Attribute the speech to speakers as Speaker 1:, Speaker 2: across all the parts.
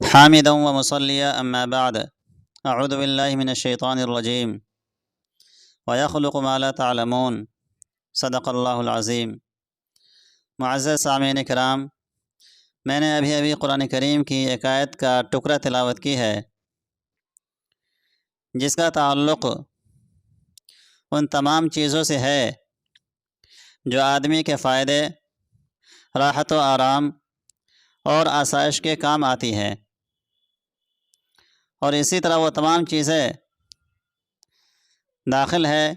Speaker 1: حامدا ومصليا أما بعد أعوذ بالله من الشيطان الرجيم ويخلق ما لا تعلمون صدق اللہ العظیم۔ معزز سامعین کرام، میں نے ابھی قرآن کریم کی ایک آیت کا ٹکڑا تلاوت کی ہے جس کا تعلق ان تمام چیزوں سے ہے جو آدمی کے فائدے، راحت و آرام اور آسائش کے کام آتی ہے، اور اسی طرح وہ تمام چیزیں داخل ہے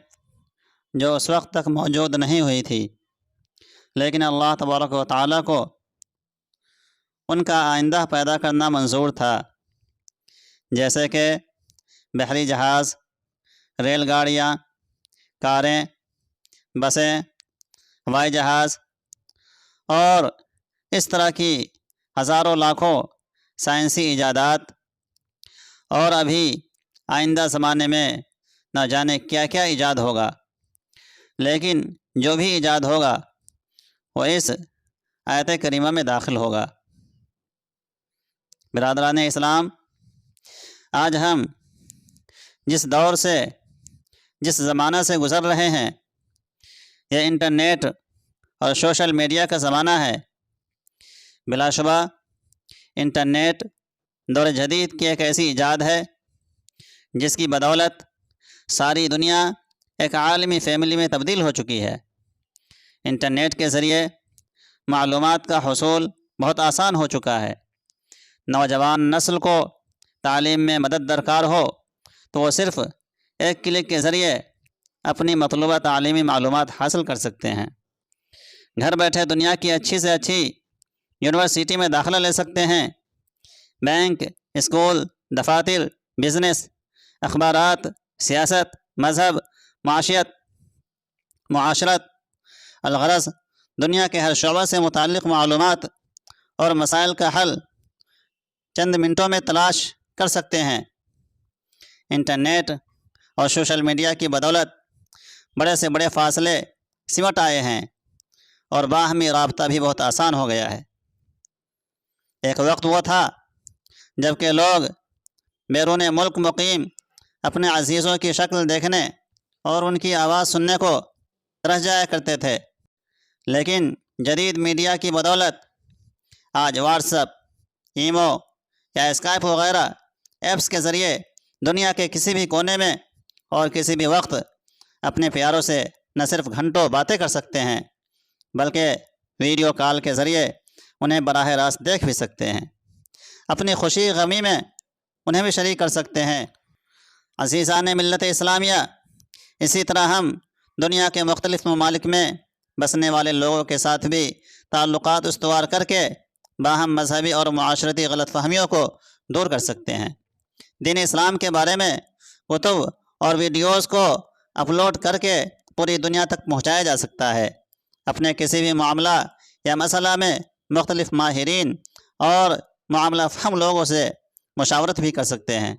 Speaker 1: جو اس وقت تک موجود نہیں ہوئی تھی، لیکن اللہ تبارک و تعالیٰ کو ان کا آئندہ پیدا کرنا منظور تھا، جیسے کہ بحری جہاز، ریل گاڑیاں، کاریں، بسیں، ہوائی جہاز اور اس طرح کی ہزاروں لاکھوں سائنسی ایجادات، اور ابھی آئندہ زمانے میں نہ جانے کیا کیا ایجاد ہوگا، لیکن جو بھی ایجاد ہوگا وہ اس آیت کریمہ میں داخل ہوگا۔ برادران اسلام، آج ہم جس دور سے، جس زمانہ سے گزر رہے ہیں، یہ انٹرنیٹ اور سوشل میڈیا کا زمانہ ہے۔ بلا شبہ انٹرنیٹ دور جدید کی ایک ایسی ایجاد ہے جس کی بدولت ساری دنیا ایک عالمی فیملی میں تبدیل ہو چکی ہے۔ انٹرنیٹ کے ذریعے معلومات کا حصول بہت آسان ہو چکا ہے۔ نوجوان نسل کو تعلیم میں مدد درکار ہو تو وہ صرف ایک کلک کے ذریعے اپنی مطلوبہ تعلیمی معلومات حاصل کر سکتے ہیں۔ گھر بیٹھے دنیا کی اچھی سے اچھی یونیورسٹی میں داخلہ لے سکتے ہیں۔ بینک، اسکول، دفاتر، بزنس، اخبارات، سیاست، مذہب، معاشرت، الغرض دنیا کے ہر شعبہ سے متعلق معلومات اور مسائل کا حل چند منٹوں میں تلاش کر سکتے ہیں۔ انٹرنیٹ اور سوشل میڈیا کی بدولت بڑے سے بڑے فاصلے سمٹ آئے ہیں اور باہمی رابطہ بھی بہت آسان ہو گیا ہے۔ ایک وقت وہ تھا جب کہ لوگ بیرون ملک مقیم اپنے عزیزوں کی شکل دیکھنے اور ان کی آواز سننے کو ترس جایا کرتے تھے، لیکن جدید میڈیا کی بدولت آج واٹس ایپ، ایمو یا اسکائپ وغیرہ ایپس کے ذریعے دنیا کے کسی بھی کونے میں اور کسی بھی وقت اپنے پیاروں سے نہ صرف گھنٹوں باتیں کر سکتے ہیں بلکہ ویڈیو کال کے ذریعے انہیں براہ راست دیکھ بھی سکتے ہیں، اپنی خوشی غمی میں انہیں بھی شریک کر سکتے ہیں۔ عزیزان ملت اسلامیہ، اسی طرح ہم دنیا کے مختلف ممالک میں بسنے والے لوگوں کے ساتھ بھی تعلقات استوار کر کے باہم مذہبی اور معاشرتی غلط فہمیوں کو دور کر سکتے ہیں۔ دین اسلام کے بارے میں کتب اور ویڈیوز کو اپلوڈ کر کے پوری دنیا تک پہنچایا جا سکتا ہے۔ اپنے کسی بھی معاملہ یا مسئلہ میں مختلف ماہرین اور معاملہ فہم لوگوں سے مشاورت بھی کر سکتے ہیں۔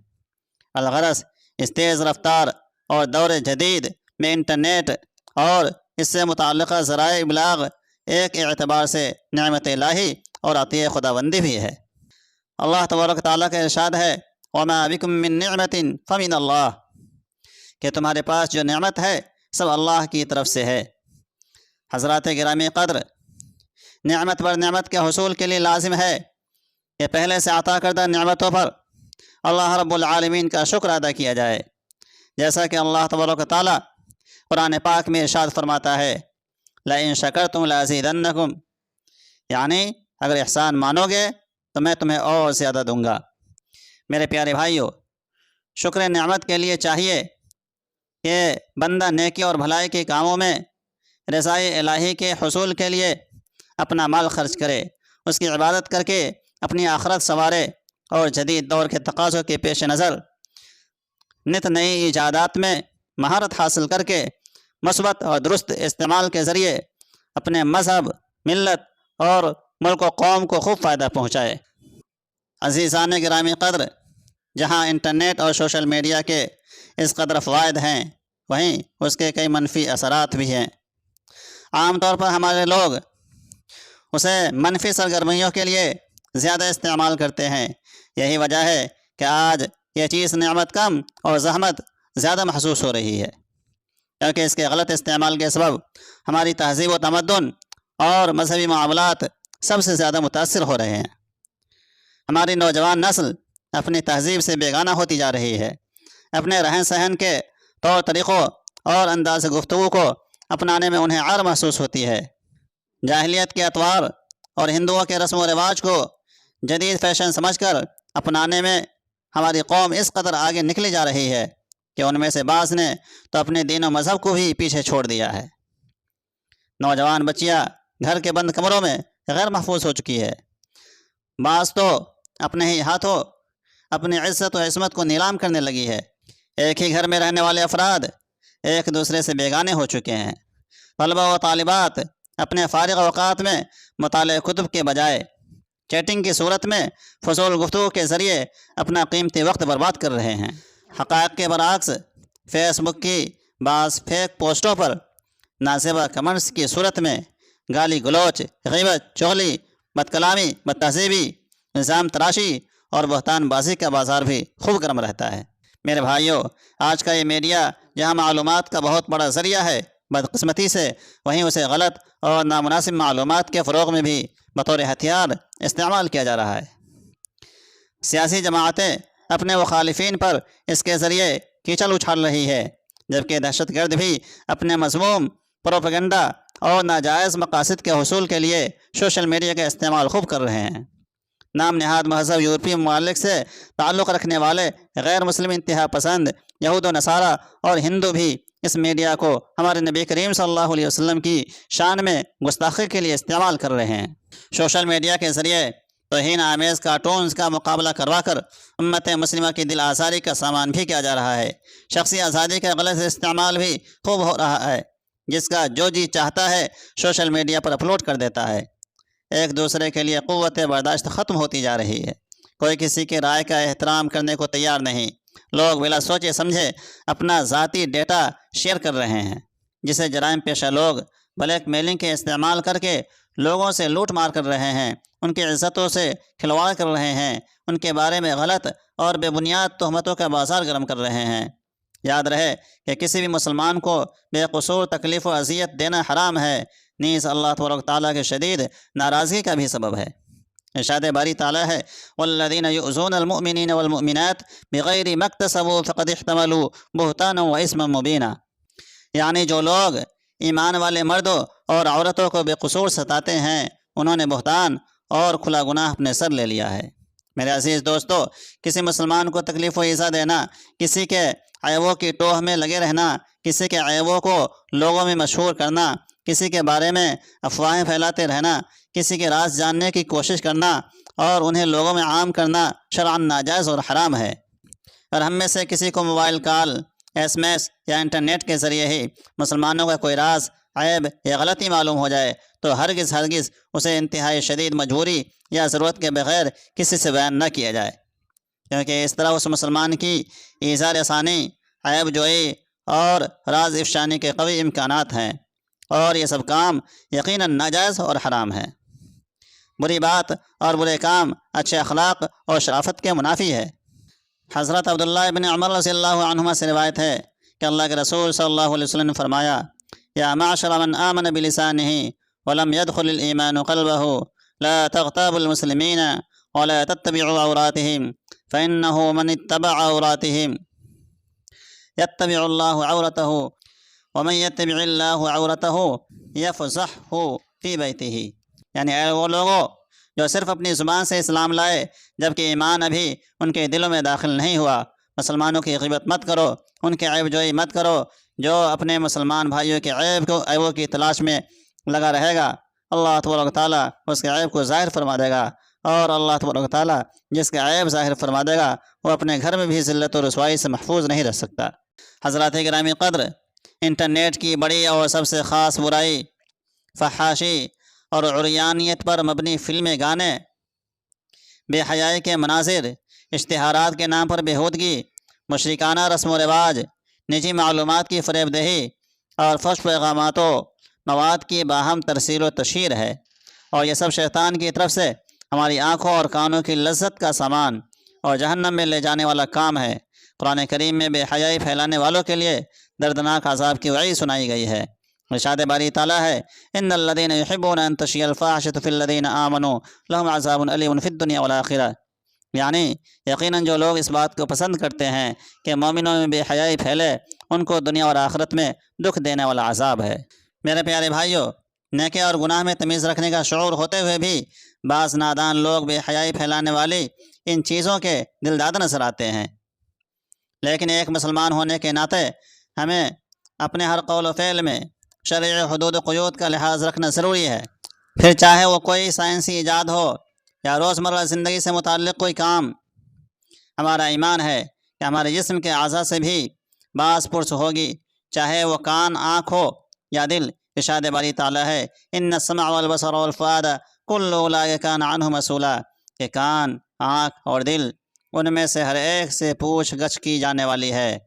Speaker 1: الغرض اس تیز رفتار اور دور جدید میں انٹرنیٹ اور اس سے متعلقہ ذرائع ابلاغ ایک اعتبار سے نعمت الہی اور عطیہ خداوندی بھی ہے۔ اللہ تبارک تعالیٰ کا ارشاد ہے، وَمَا بِكُم مِّن نِّعْمَةٍ فَمِنَ اللَّهِ، کہ تمہارے پاس جو نعمت ہے سب اللہ کی طرف سے ہے۔ حضرات گرامی قدر، نعمت پر نعمت کے حصول کے لیے لازم ہے کہ پہلے سے عطا کردہ نعمتوں پر اللہ رب العالمین کا شکر ادا کیا جائے، جیسا کہ اللہ تبارک و تعالیٰ قرآن پاک میں ارشاد فرماتا ہے، لَئِن شَكَرْتُمْ لَأَزِيدَنَّكُمْ، یعنی اگر احسان مانو گے تو میں تمہیں اور زیادہ دوں گا۔ میرے پیارے بھائیو، شکر نعمت کے لیے چاہیے کہ بندہ نیکی اور بھلائی کے کاموں میں رضائے الہی کے حصول کے لیے اپنا مال خرچ کرے، اس کی عبادت کر کے اپنی آخرت سنوارے، اور جدید دور کے تقاضوں کے پیش نظر نت نئی ایجادات میں مہارت حاصل کر کے مثبت اور درست استعمال کے ذریعے اپنے مذہب، ملت اور ملک و قوم کو خوب فائدہ پہنچائے۔ عزیزان گرامی قدر، جہاں انٹرنیٹ اور سوشل میڈیا کے اس قدر فوائد ہیں، وہیں اس کے کئی منفی اثرات بھی ہیں۔ عام طور پر ہمارے لوگ اسے منفی سرگرمیوں کے لیے زیادہ استعمال کرتے ہیں، یہی وجہ ہے کہ آج یہ چیز نعمت کم اور زحمت زیادہ محسوس ہو رہی ہے، کیونکہ اس کے غلط استعمال کے سبب ہماری تہذیب و تمدن اور مذہبی معاملات سب سے زیادہ متاثر ہو رہے ہیں۔ ہماری نوجوان نسل اپنی تہذیب سے بیگانہ ہوتی جا رہی ہے، اپنے رہن سہن کے طور طریقوں اور انداز گفتگو کو اپنانے میں انہیں عار محسوس ہوتی ہے۔ جاہلیت کے اطوار اور ہندوؤں کے رسم و رواج کو جدید فیشن سمجھ کر اپنانے میں ہماری قوم اس قدر آگے نکلی جا رہی ہے کہ ان میں سے بعض نے تو اپنے دین و مذہب کو بھی پیچھے چھوڑ دیا ہے۔ نوجوان بچیاں گھر کے بند کمروں میں غیر محفوظ ہو چکی ہے، بعض تو اپنے ہی ہاتھوں اپنی عزت و عصمت کو نیلام کرنے لگی ہے۔ ایک ہی گھر میں رہنے والے افراد ایک دوسرے سے بیگانے ہو چکے ہیں۔ طلبہ و طالبات اپنے فارغ اوقات میں مطالعہ کتب کے بجائے چیٹنگ کی صورت میں فضول گفتگو کے ذریعے اپنا قیمتی وقت برباد کر رہے ہیں۔ حقائق کے برعکس فیس بک کی بعض فیک پوسٹوں پر نازیبا کمنٹس کی صورت میں گالی گلوچ، غیبت، چغلی، بد کلامی، بد تہذیبی، الزام تراشی اور بہتان بازی کا بازار بھی خوب گرم رہتا ہے۔ میرے بھائیوں، آج کا یہ میڈیا جہاں معلومات کا بہت بڑا ذریعہ ہے، بدقسمتی سے وہیں اسے غلط اور نامناسب معلومات کے فروغ میں بھی بطور ہتھیار استعمال کیا جا رہا ہے۔ سیاسی جماعتیں اپنے مخالفین پر اس کے ذریعے کیچڑ اچھال رہی ہے، جبکہ دہشت گرد بھی اپنے مذموم پروپیگنڈا اور ناجائز مقاصد کے حصول کے لیے سوشل میڈیا کا استعمال خوب کر رہے ہیں۔ نام نہاد مہذب یورپی ممالک سے تعلق رکھنے والے غیر مسلم انتہا پسند یہود و نصارہ اور ہندو بھی اس میڈیا کو ہمارے نبی کریم صلی اللہ علیہ وسلم کی شان میں گستاخی کے لیے استعمال کر رہے ہیں۔ سوشل میڈیا کے ذریعے توہین آمیز کارٹونز کا مقابلہ کروا کر امت مسلمہ کی دل آزاری کا سامان بھی کیا جا رہا ہے۔ شخصی آزادی کا غلط استعمال بھی خوب ہو رہا ہے، جس کا جو جی چاہتا ہے سوشل میڈیا پر اپلوڈ کر دیتا ہے۔ ایک دوسرے کے لیے قوت برداشت ختم ہوتی جا رہی ہے، کوئی کسی کی رائے کا احترام کرنے کو تیار نہیں۔ لوگ بلا سوچے سمجھے اپنا ذاتی ڈیٹا شیئر کر رہے ہیں، جسے جرائم پیشہ لوگ بلیک میلنگ کے استعمال کر کے لوگوں سے لوٹ مار کر رہے ہیں، ان کی عزتوں سے کھلواڑ کر رہے ہیں، ان کے بارے میں غلط اور بے بنیاد تہمتوں کا بازار گرم کر رہے ہیں۔ یاد رہے کہ کسی بھی مسلمان کو بے قصور تکلیف و اذیت دینا حرام ہے، نیز اللہ تبارک تعالیٰ کے شدید ناراضگی کا بھی سبب ہے۔ ارشاد باری تعالیٰ ہے والذین یؤذون المؤمنین والمؤمنات بغیر ما اکتسبوا فقد احتملوا بہتانا واثما مبینا، یعنی جو لوگ ایمان والے مردوں اور عورتوں کو بے قصور ستاتے ہیں انہوں نے بہتان اور کھلا گناہ اپنے سر لے لیا ہے۔ میرے عزیز دوستو، کسی مسلمان کو تکلیف و ایذا دینا، کسی کے عیبوں کی ٹوہ میں لگے رہنا، کسی کے عیبوں کو لوگوں میں مشہور کرنا، کسی کے بارے میں افواہیں پھیلاتے رہنا، کسی کے راز جاننے کی کوشش کرنا اور انہیں لوگوں میں عام کرنا شرعاً ناجائز اور حرام ہے۔ اور ہم میں سے کسی کو موبائل کال، ایس ایم ایس یا انٹرنیٹ کے ذریعے ہی مسلمانوں کا کوئی راز، عیب یا غلطی معلوم ہو جائے تو ہرگز اسے انتہائی شدید مجبوری یا ضرورت کے بغیر کسی سے بیان نہ کیا جائے، کیونکہ اس طرح اس مسلمان کی ایذا رسانی، عیب جوئی اور راز افشانی کے قوی امکانات ہیں، اور یہ سب کام یقیناً ناجائز اور حرام ہے۔ بری بات اور برے کام اچھے اخلاق اور شرافت کے منافی ہے۔ حضرت عبداللہ ابن عمر رضی اللہ عنہما سے روایت ہے کہ اللہ کے رسول صلی اللہ علیہ وسلم نے فرمایا یا معشر من آمن بلسانہ ولم يدخل الایمان قلبہ لا تغتابوا المسلمین ولا تتبعوا عوراتهم فإنه من اتبع عوراتهم يتبع الله عورته ومن يتبع الله عورته يفضحه في بیتہ، یعنی اے وہ لوگوں جو صرف اپنی زبان سے اسلام لائے جبکہ ایمان ابھی ان کے دلوں میں داخل نہیں ہوا، مسلمانوں کی غیبت مت کرو، ان کے عیب جوئی مت کرو۔ جو اپنے مسلمان بھائیوں کے عیبوں کی تلاش میں لگا رہے گا، اللہ تبارک تعالیٰ اس کے عیب کو ظاہر فرما دے گا، اور اللہ تبارک تعالیٰ جس کا عیب ظاہر فرما دے گا وہ اپنے گھر میں بھی ذلت و رسوائی سے محفوظ نہیں رہ سکتا۔ حضرات گرامی قدر، انٹرنیٹ کی بڑی اور سب سے خاص برائی فحاشی اور عریانیت پر مبنی فلمیں، گانے، بے حیائی کے مناظر، اشتہارات کے نام پر بےہودگی، مشرکانہ رسم و رواج، نجی معلومات کی فریب دہی اور فحش پیغامات و مواد کی باہم ترسیل و تشہیر ہے، اور یہ سب شیطان کی طرف سے ہماری آنکھوں اور کانوں کی لذت کا سامان اور جہنم میں لے جانے والا کام ہے۔ قرآن کریم میں بے حیائی پھیلانے والوں کے لیے دردناک عذاب کی وعید سنائی گئی ہے۔ ارشاد باری تعالیٰ ہے ان الذین یحبون ان تشیع الفاحشۃ فی الذین آمنوا لہم عذاب علیم فی الدنیا والآخرہ، یعنی یقیناً جو لوگ اس بات کو پسند کرتے ہیں کہ مومنوں میں بے حیائی پھیلے، ان کو دنیا اور آخرت میں دکھ دینے والا عذاب ہے۔ میرے پیارے بھائیوں، نیکی اور گناہ میں تمیز رکھنے کا شعور ہوتے ہوئے بھی بعض نادان لوگ بے حیائی پھیلانے والی ان چیزوں کے دلداد نظر آتے ہیں۔ لیکن ایک مسلمان ہونے کے ناطے ہمیں اپنے ہر قول و فعل میں شرعی حدود و قیود کا لحاظ رکھنا ضروری ہے، پھر چاہے وہ کوئی سائنسی ایجاد ہو یا روزمرہ زندگی سے متعلق کوئی کام۔ ہمارا ایمان ہے کہ ہمارے جسم کے اعضاء سے بھی باس پرس ہوگی، چاہے وہ کان، آنکھ ہو یا دل۔ ارشاد باری تعالیٰ ہے ان السمع والبصر والفؤاد کل اولئک کان عنہ مسئولا، کہ کان، آنکھ اور دل، ان میں سے ہر ایک سے پوچھ گچھ کی جانے والی ہے۔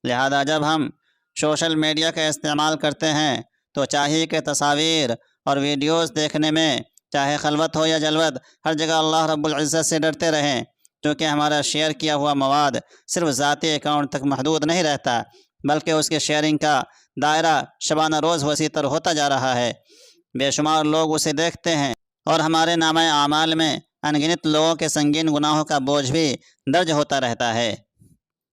Speaker 1: لہذا جب ہم سوشل میڈیا کا استعمال کرتے ہیں تو چاہیے کہ تصاویر اور ویڈیوز دیکھنے میں چاہے خلوت ہو یا جلوت، ہر جگہ اللہ رب العزت سے ڈرتے رہیں، کیونکہ ہمارا شیئر کیا ہوا مواد صرف ذاتی اکاؤنٹ تک محدود نہیں رہتا، بلکہ اس کے شیئرنگ کا دائرہ شبانہ روز وسیع تر ہوتا جا رہا ہے۔ بے شمار لوگ اسے دیکھتے ہیں اور ہمارے نامہ اعمال میں انگنت لوگوں کے سنگین گناہوں کا بوجھ بھی درج ہوتا رہتا ہے۔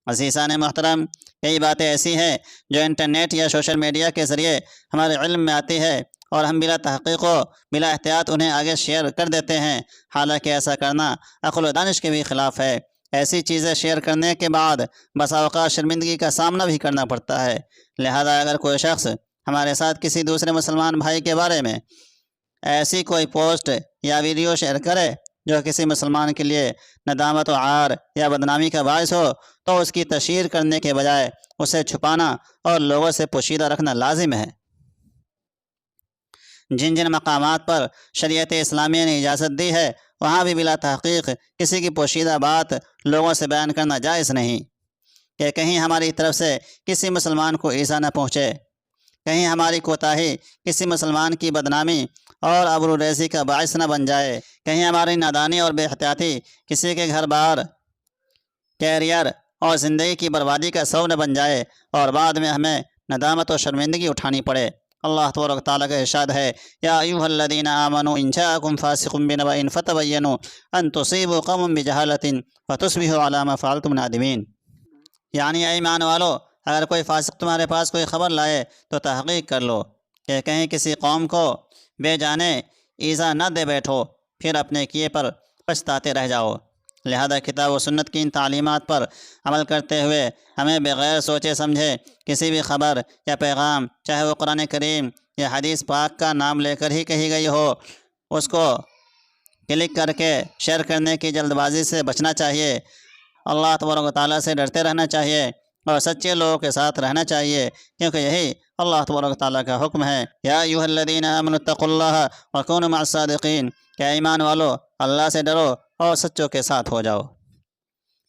Speaker 1: عزیزان محترم، کئی باتیں ایسی ہیں جو انٹرنیٹ یا سوشل میڈیا کے ذریعے ہمارے علم میں آتی ہے اور ہم بلا تحقیق و بلا احتیاط انہیں آگے شیئر کر دیتے ہیں، حالانکہ ایسا کرنا عقل و دانش کے بھی خلاف ہے۔ ایسی چیزیں شیئر کرنے کے بعد بسا اوقات شرمندگی کا سامنا بھی کرنا پڑتا ہے۔ لہذا اگر کوئی شخص ہمارے ساتھ کسی دوسرے مسلمان بھائی کے بارے میں ایسی کوئی پوسٹ یا ویڈیو شیئر کرے جو کسی مسلمان کے لیے ندامت و عار یا بدنامی کا باعث ہو، تو اس کی تشہیر کرنے کے بجائے اسے چھپانا اور لوگوں سے پوشیدہ رکھنا لازم ہے۔ جن جن مقامات پر شریعت اسلامیہ نے اجازت دی ہے، وہاں بھی بلا تحقیق کسی کی پوشیدہ بات لوگوں سے بیان کرنا جائز نہیں، کہ کہیں ہماری طرف سے کسی مسلمان کو ایذا نہ پہنچے، کہیں ہماری کوتاہی کسی مسلمان کی بدنامی اور آبروریزی کا باعث نہ بن جائے، کہیں ہماری نادانی اور بے احتیاطی کسی کے گھر بار، کیریئر اور زندگی کی بربادی کا سبب نہ بن جائے اور بعد میں ہمیں ندامت و شرمندگی اٹھانی پڑے۔ اللہ تبارک تعالیٰ کا ارشاد ہے یا ایھا الذین آمنوا ان جاءکم فاسق بنبأ فتبینوا ان تصیبوا قوما بجہالۃ فتصبحوا علی ما فعلتم نادمین، یعنی اے ایمان والو، اگر کوئی فاسق تمہارے پاس کوئی خبر لائے تو تحقیق کر لو کہ کہیں کسی قوم کو بے جانے ایذا نہ دے بیٹھو، پھر اپنے کیے پر پچھتاتے رہ جاؤ۔ لہذا کتاب و سنت کی ان تعلیمات پر عمل کرتے ہوئے ہمیں بغیر سوچے سمجھے کسی بھی خبر یا پیغام، چاہے وہ قرآن کریم یا حدیث پاک کا نام لے کر ہی کہی گئی ہو، اس کو کلک کر کے شیئر کرنے کی جلد بازی سے بچنا چاہیے۔ اللہ تبارک و تعالیٰ سے ڈرتے رہنا چاہیے اور سچے لوگوں کے ساتھ رہنا چاہیے، کیونکہ یہی اللہ تبارک و تعالیٰ کا حکم ہے یا ایھا الذین آمنوا اتقوا اللہ وکونوا مع الصادقین، کہ ایمان والو، اللہ سے ڈرو اور سچوں کے ساتھ ہو جاؤ۔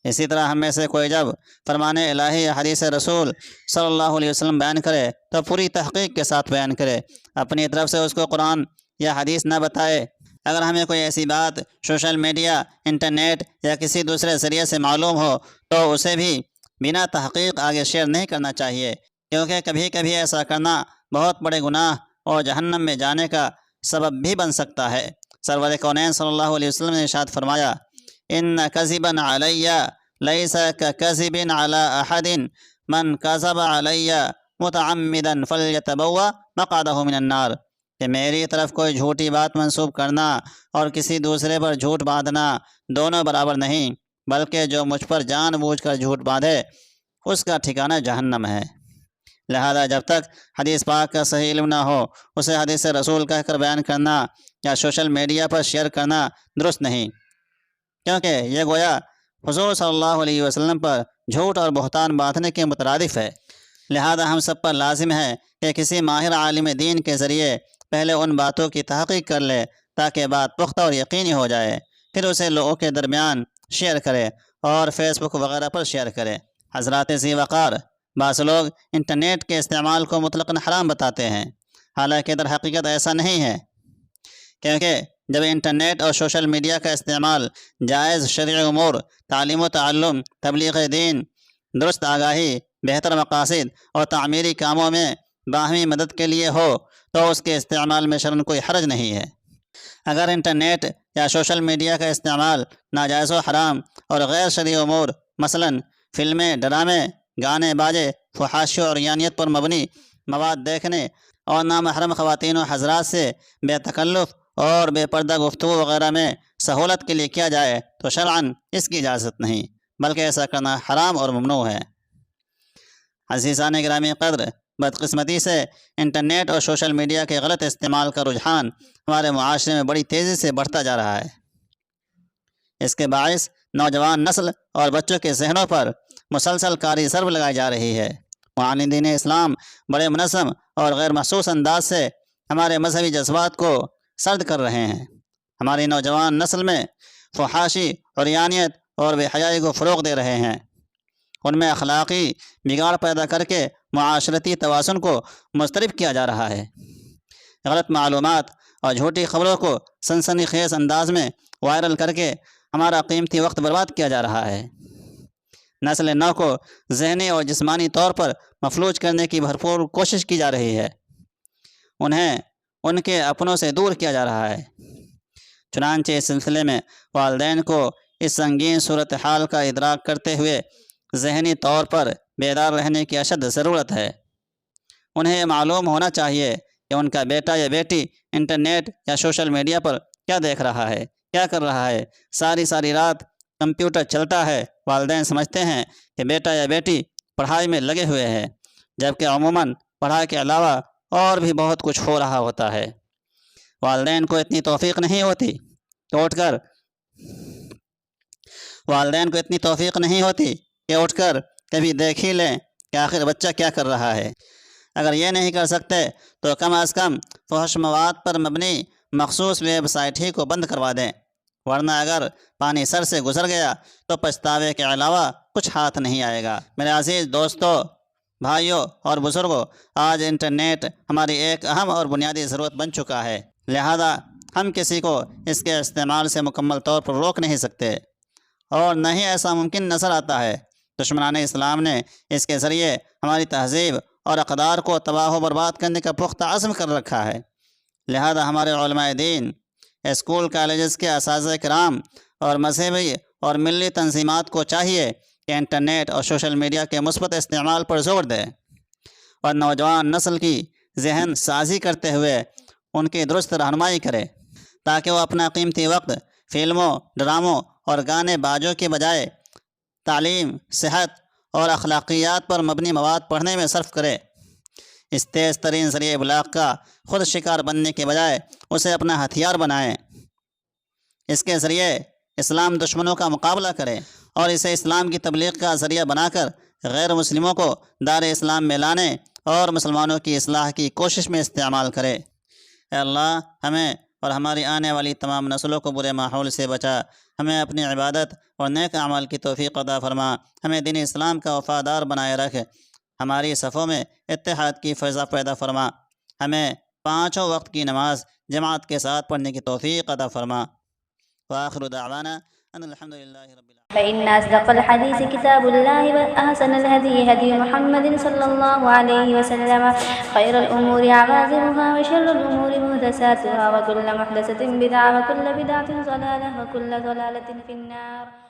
Speaker 1: اسی طرح ہم میں سے کوئی جب فرمان الہی یا حدیث رسول صلی اللہ علیہ وسلم بیان کرے تو پوری تحقیق کے ساتھ بیان کرے، اپنی طرف سے اس کو قرآن یا حدیث نہ بتائے۔ اگر ہمیں کوئی ایسی بات سوشل میڈیا، انٹرنیٹ یا کسی دوسرے ذریعے سے معلوم ہو تو اسے بھی بنا تحقیق آگے شیئر نہیں کرنا چاہیے، کیونکہ کبھی کبھی ایسا کرنا بہت بڑے گناہ اور جہنم میں جانے کا سبب بھی بن سکتا ہے۔ سرور کونین صلی اللہ علیہ وسلم نے ارشاد فرمایا ان کذبا علی لیس ککذب علی احد من کذب علی متعمدا فلیتبوأ مقعدہ من النار، کہ میری طرف کوئی جھوٹی بات منسوب کرنا اور کسی دوسرے پر جھوٹ باندھنا دونوں برابر نہیں، بلکہ جو مجھ پر جان بوجھ کر جھوٹ باندھے اس کا ٹھکانہ جہنم ہے۔ لہذا جب تک حدیث پاک کا صحیح علم نہ ہو، اسے حدیث رسول کہہ کر بیان کرنا یا سوشل میڈیا پر شیئر کرنا درست نہیں، کیونکہ یہ گویا حضور صلی اللہ علیہ وسلم پر جھوٹ اور بہتان باندھنے کے مترادف ہے۔ لہذا ہم سب پر لازم ہے کہ کسی ماہر عالم دین کے ذریعے پہلے ان باتوں کی تحقیق کر لے تاکہ بات پختہ اور یقینی ہو جائے، پھر اسے لوگوں کے درمیان شیئر کرے اور فیس بک وغیرہ پر شیئر کرے۔ حضرات ذی وقار، بعض لوگ انٹرنیٹ کے استعمال کو مطلقاً حرام بتاتے ہیں، حالانکہ در حقیقت ایسا نہیں ہے، کیونکہ جب انٹرنیٹ اور سوشل میڈیا کا استعمال جائز شرعی امور، تعلیم و تعلم، تبلیغ دین، درست آگاہی، بہتر مقاصد اور تعمیری کاموں میں باہمی مدد کے لیے ہو تو اس کے استعمال میں شرعاً کوئی حرج نہیں ہے۔ اگر انٹرنیٹ یا سوشل میڈیا کا استعمال ناجائز و حرام اور غیر شرعی امور، مثلاً فلمیں، ڈرامے، گانے باجے، فحاشی اور عریانیت پر مبنی مواد دیکھنے اور نامحرم خواتین و حضرات سے بے تکلف اور بے پردہ گفتگو وغیرہ میں سہولت کے لیے کیا جائے تو شرعاً اس کی اجازت نہیں، بلکہ ایسا کرنا حرام اور ممنوع ہے۔ عزیزان گرامی قدر، بدقسمتی سے انٹرنیٹ اور سوشل میڈیا کے غلط استعمال کا رجحان ہمارے معاشرے میں بڑی تیزی سے بڑھتا جا رہا ہے۔ اس کے باعث نوجوان نسل اور بچوں کے ذہنوں پر مسلسل کاری ضرب لگائی جا رہی ہے۔ معاندین اسلام بڑے منظم اور غیر محسوس انداز سے ہمارے مذہبی جذبات کو سرد کر رہے ہیں۔ ہماری نوجوان نسل میں فحاشی، عریانیت اور بے حیائی کو فروغ دے رہے ہیں۔ ان میں اخلاقی بگاڑ پیدا کر کے معاشرتی توازن کو مضطرب کیا جا رہا ہے۔ غلط معلومات اور جھوٹی خبروں کو سنسنی خیز انداز میں وائرل کر کے ہمارا قیمتی وقت برباد کیا جا رہا ہے۔ نسل نو کو ذہنی اور جسمانی طور پر مفلوج کرنے کی بھرپور کوشش کی جا رہی ہے۔ انہیں ان کے اپنوں سے دور کیا جا رہا ہے۔ چنانچہ اس سلسلے میں والدین کو اس سنگین صورتحال کا ادراک کرتے ہوئے ذہنی طور پر بیدار رہنے کی اشد ضرورت ہے۔ انہیں یہ معلوم ہونا چاہیے کہ ان کا بیٹا یا بیٹی انٹرنیٹ یا سوشل میڈیا پر کیا دیکھ رہا ہے، کیا کر رہا ہے۔ ساری رات کمپیوٹر چلتا ہے، والدین سمجھتے ہیں کہ بیٹا یا بیٹی پڑھائی میں لگے ہوئے ہیں، جبکہ عموماً پڑھائی کے علاوہ اور بھی بہت کچھ ہو رہا ہوتا ہے۔ والدین کو اتنی توفیق نہیں ہوتی کہ اٹھ کر کبھی دیکھ ہی لیں کہ آخر بچہ کیا کر رہا ہے۔ اگر یہ نہیں کر سکتے تو کم از کم فحش مواد پر مبنی مخصوص ویب سائٹ ہی کو بند کروا دیں، ورنہ اگر پانی سر سے گزر گیا تو پچھتاوے کے علاوہ کچھ ہاتھ نہیں آئے گا۔ میرے عزیز دوستو، بھائیوں اور بزرگوں، آج انٹرنیٹ ہماری ایک اہم اور بنیادی ضرورت بن چکا ہے، لہذا ہم کسی کو اس کے استعمال سے مکمل طور پر روک نہیں سکتے، اور نہ ہی ایسا ممکن نظر آتا ہے۔ دشمنان اسلام نے اس کے ذریعے ہماری تہذیب اور اقدار کو تباہ و برباد کرنے کا پختہ عزم کر رکھا ہے، لہذا ہمارے علماء دین، اسکول کالجز کے اساتذہ کرام اور مذہبی اور ملی تنظیمات کو چاہیے کہ انٹرنیٹ اور سوشل میڈیا کے مثبت استعمال پر زور دے اور نوجوان نسل کی ذہن سازی کرتے ہوئے ان کی درست رہنمائی کرے، تاکہ وہ اپنا قیمتی وقت فلموں، ڈراموں اور گانے باجوں کے بجائے تعلیم، صحت اور اخلاقیات پر مبنی مواد پڑھنے میں صرف کرے۔ اس تیز ترین ذریعہ ابلاغ کا خود شکار بننے کے بجائے اسے اپنا ہتھیار بنائیں۔ اس کے ذریعے اسلام دشمنوں کا مقابلہ کرے اور اسے اسلام کی تبلیغ کا ذریعہ بنا کر غیر مسلموں کو دار اسلام میں لانے اور مسلمانوں کی اصلاح کی کوشش میں استعمال کرے۔ اے اللہ، ہمیں اور ہماری آنے والی تمام نسلوں کو برے ماحول سے بچا، ہمیں اپنی عبادت اور نیک اعمال کی توفیق عطا فرما، ہمیں دین اسلام کا وفادار بنائے رکھ، ہماری صفوں میں اتحاد کی فضا پیدا فرما، ہمیں پانچوں وقت کی نماز جماعت کے ساتھ پڑھنے کی توفیق عطا فرما۔ وآخر دعوانا ان الحمد للہ رب العالمین۔
Speaker 2: فإن أصدق الحديث كتاب الله وأحسن الهدي هدي محمد صلى الله عليه وسلم خير الأمور عوازمها وشر الأمور محدثاتها وكل محدثة بدعة وكل بدعة ضلالة وكل ضلالة في النار۔